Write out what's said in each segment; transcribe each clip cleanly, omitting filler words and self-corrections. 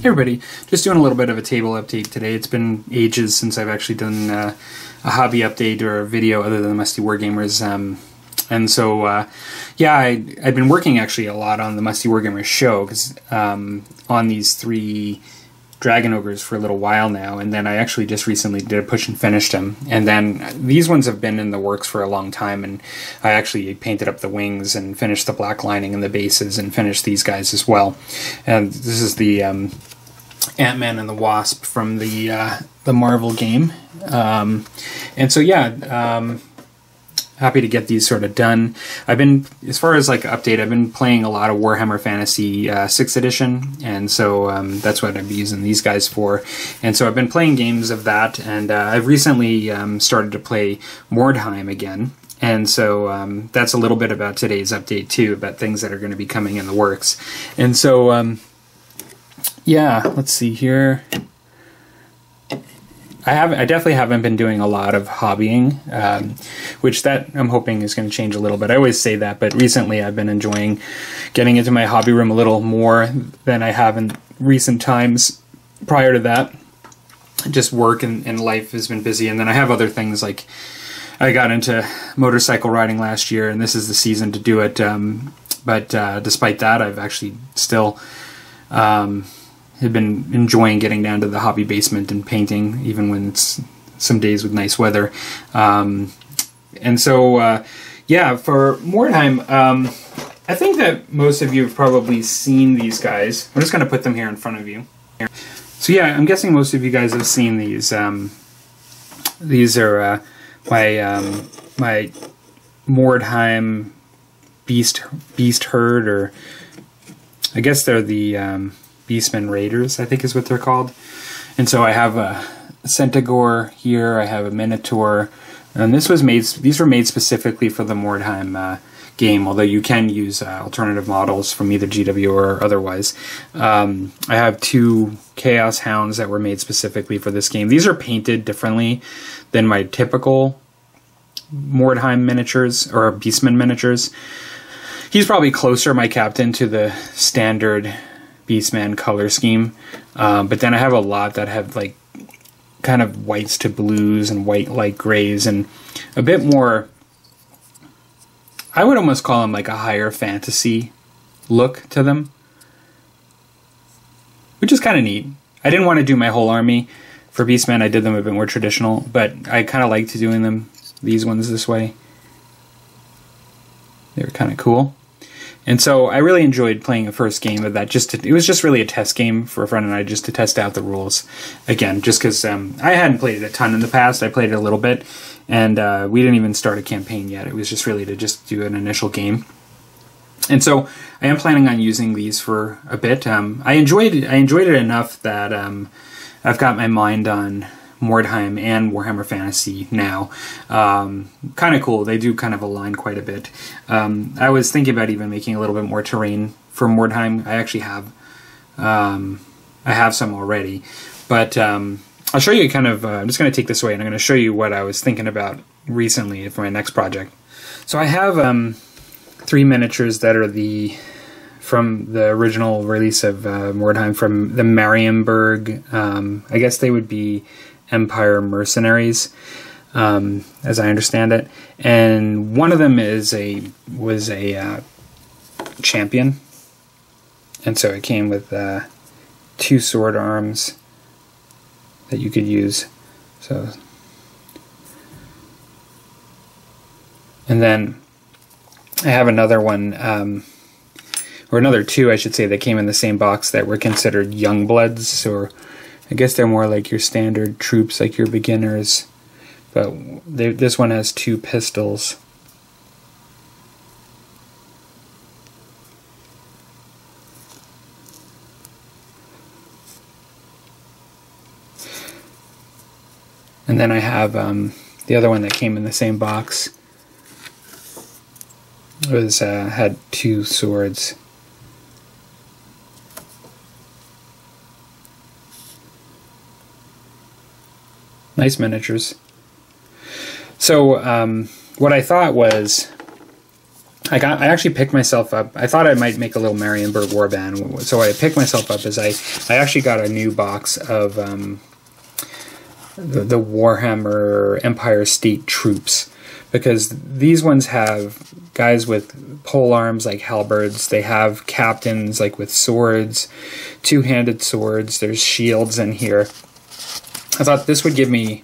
Hey everybody, just doing a little bit of a table update today. It's been ages since I've actually done a hobby update or a video other than the Musty Wargamers. And so, yeah, I've been working actually a lot on the Musty Wargamers show, because on these 3 Dragon Ogres for a little while now, and then I actually just recently did a push and finished them. And then these ones have been in the works for a long time, and I actually painted up the wings and finished the black lining and the bases and finished these guys as well. And this is the Ant-Man and the Wasp from the Marvel game. And so yeah, happy to get these sort of done. I've been, as far as like update, I've been playing a lot of Warhammer Fantasy 6th edition, and so that's what I've been using these guys for. And so I've been playing games of that, and I've recently started to play Mordheim again. And so that's a little bit about today's update too, about things that are going to be coming in the works. And so yeah, let's see here. I definitely haven't been doing a lot of hobbying, which that I'm hoping is going to change a little bit. I always say that, but recently I've been enjoying getting into my hobby room a little more than I have in recent times. Prior to that, just work and life has been busy, and then I have other things, like I got into motorcycle riding last year, and this is the season to do it. But despite that, I've actually still have been enjoying getting down to the hobby basement and painting, even when it's some days with nice weather. And so, yeah, for Mordheim, I think that most of you have probably seen these guys. I'm just going to put them here in front of you. So yeah, I'm guessing most of you guys have seen these. These are my Mordheim Beast Herd, or I guess they're the Beastman Raiders, I think is what they're called. And so I have a Centaur here, I have a Minotaur, and these were made specifically for the Mordheim game, although you can use alternative models from either GW or otherwise. I have 2 Chaos Hounds that were made specifically for this game. These are painted differently than my typical Mordheim miniatures, or Beastman miniatures. He's probably closer, my captain, to the standard Beastman color scheme, but then I have a lot that have like kind of whites to blues and white light grays, and a bit more, I would almost call them like a higher fantasy look to them, which is kind of neat. I didn't want to do my whole army for Beastman. I did them a bit more traditional, but I kind of liked doing them, these ones, this way. They were kind of cool. And so I really enjoyed playing the first game of that. It was just really a test game for a friend and I, just to test out the rules. Again, just because I hadn't played it a ton in the past. I played it a little bit, and we didn't even start a campaign yet. It was just really to just do an initial game. And so I am planning on using these for a bit. I enjoyed it enough that I've got my mind on Mordheim and Warhammer Fantasy now. Kind of cool. They do kind of align quite a bit. I was thinking about even making a little bit more terrain for Mordheim. I actually have I have some already, but I'll show you kind of, I'm just going to take this away and I'm going to show you what I was thinking about recently for my next project. So I have 3 miniatures that are from the original release of Mordheim, from the Marienburg. I guess they would be Empire Mercenaries, as I understand it, and one of them was a champion, and so it came with 2 sword arms that you could use. So, and then I have another one, or another 2, I should say, that came in the same box that were considered young bloods, or I guess they're more like your standard troops, like your beginners, but this one has 2 pistols. And then I have the other one that came in the same box. It had 2 swords. Nice miniatures. So what I thought was, I actually picked myself up. I thought I might make a little Marienburg warband, so I picked myself up as I actually got a new box of the Warhammer Empire State Troops, because these ones have guys with pole arms like halberds. They have captains like with swords, two-handed swords. There's shields in here. I thought this would give me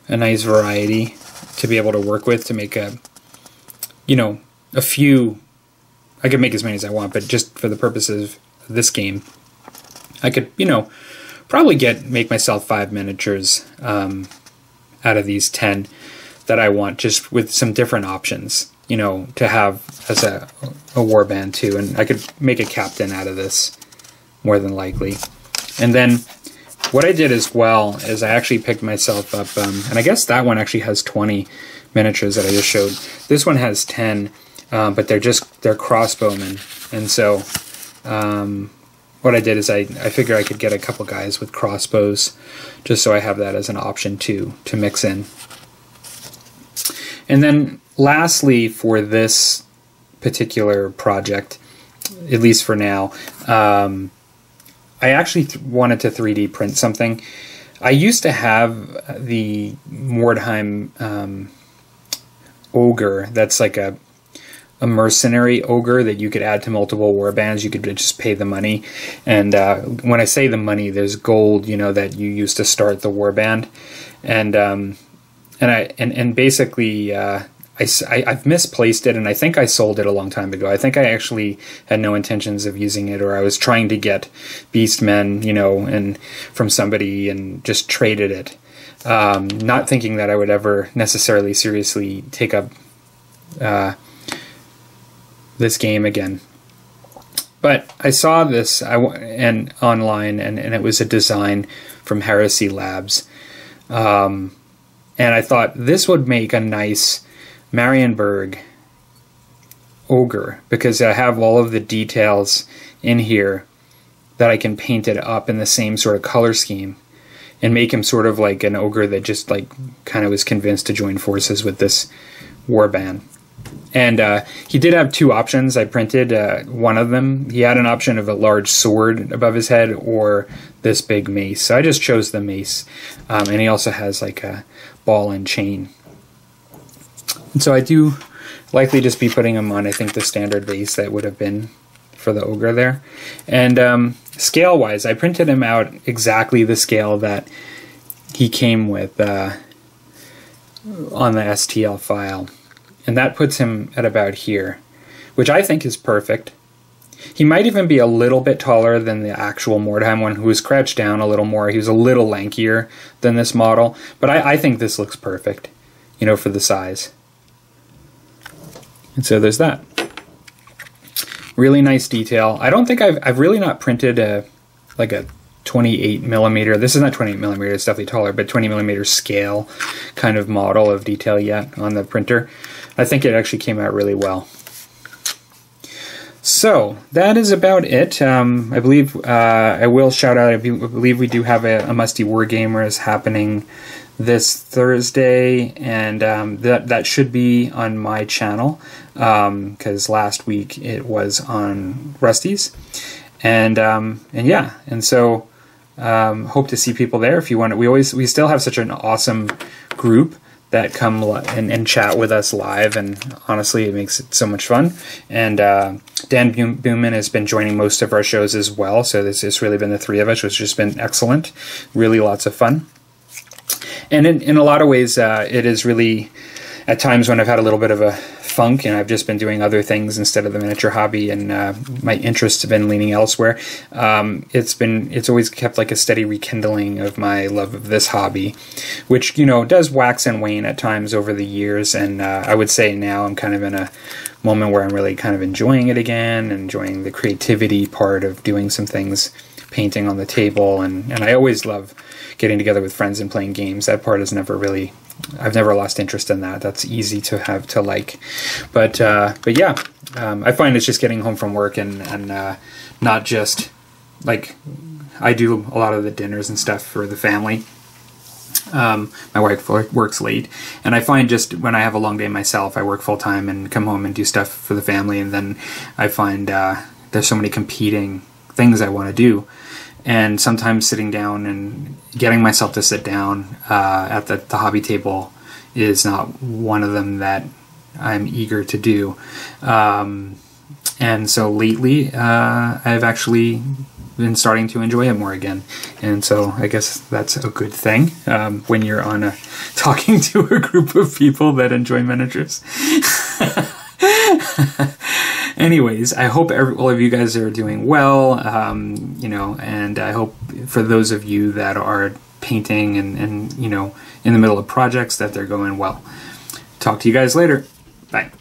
a nice variety to be able to work with to make a few. I could make as many as I want, but just for the purposes of this game, I could, probably make myself 5 miniatures out of these 10 that I want, just with some different options, to have as a warband too. And I could make a captain out of this, more than likely. And then what I did as well is I actually picked myself up, and I guess that one actually has 20 miniatures that I just showed. This one has 10, but they're crossbowmen. And so what I did is I figured I could get a couple guys with crossbows, just so I have that as an option to mix in. And then lastly, for this particular project, at least for now, I actually wanted to 3D print something. I used to have the Mordheim ogre that's like a mercenary ogre that you could add to multiple warbands. You could just pay the money, and when I say the money, there's gold, that you use to start the warband, and basically I've misplaced it, and I think I sold it a long time ago. I think I actually had no intentions of using it, or I was trying to get Beastmen, and from somebody and just traded it, not thinking that I would ever necessarily seriously take up this game again. But I saw this online, and it was a design from Heresy Labs, and I thought this would make a nice Marienburg ogre, because I have all of the details in here that I can paint it up in the same sort of color scheme and make him sort of like an ogre that just kind of was convinced to join forces with this warband. And he did have two options. I printed one of them. He had an option of a large sword above his head or this big mace. So I just chose the mace. And he also has like a ball and chain. And so I do likely just be putting him on, I think, the standard base that would have been for the ogre there. And scale-wise, I printed him out exactly the scale that he came with on the STL file. And that puts him at about here, which I think is perfect. He might even be a little bit taller than the actual Mordheim one, who was crouched down a little more. He was a little lankier than this model, but I think this looks perfect, for the size. And so there's that. Really nice detail. I don't think I've really not printed a 28 millimeter. This is not 28 millimeter, it's definitely taller, but 20 millimeter scale kind of model of detail yet on the printer. I think it actually came out really well. So that is about it. I believe I will shout out, I believe we do have a Musty Wargamers happening this Thursday, and that should be on my channel, because last week it was on Rusty's. And yeah, and so hope to see people there. If you want, we still have such an awesome group that come and chat with us live, and honestly, it makes it so much fun. And Dan Boomman has been joining most of our shows as well, so it's really been the three of us, which has just been excellent. Really lots of fun. And in a lot of ways, it is really, at times when I've had a little bit of a funk and I've just been doing other things instead of the miniature hobby, and my interests have been leaning elsewhere, it's always kept like a steady rekindling of my love of this hobby, which does wax and wane at times over the years. And I would say now I'm kind of in a moment where I'm really kind of enjoying it again, enjoying the creativity part of doing some things, painting on the table, and I always love getting together with friends and playing games. That part is never really, I've never lost interest in that. That's easy to have to like. But yeah, I find it's just getting home from work and not just like, I do a lot of the dinners and stuff for the family. My wife works late, and I find just when I have a long day myself, I work full time and come home and do stuff for the family, and then I find there's so many competing things I want to do, and sometimes sitting down and getting myself to sit down at the hobby table is not one of them that I'm eager to do. And so lately, I've actually been starting to enjoy it more again. And so I guess that's a good thing when you're on talking to a group of people that enjoy miniatures. Anyways, I hope all of you guys are doing well, you know, and I hope for those of you that are painting and, you know, in the middle of projects that they're going well. Talk to you guys later. Bye.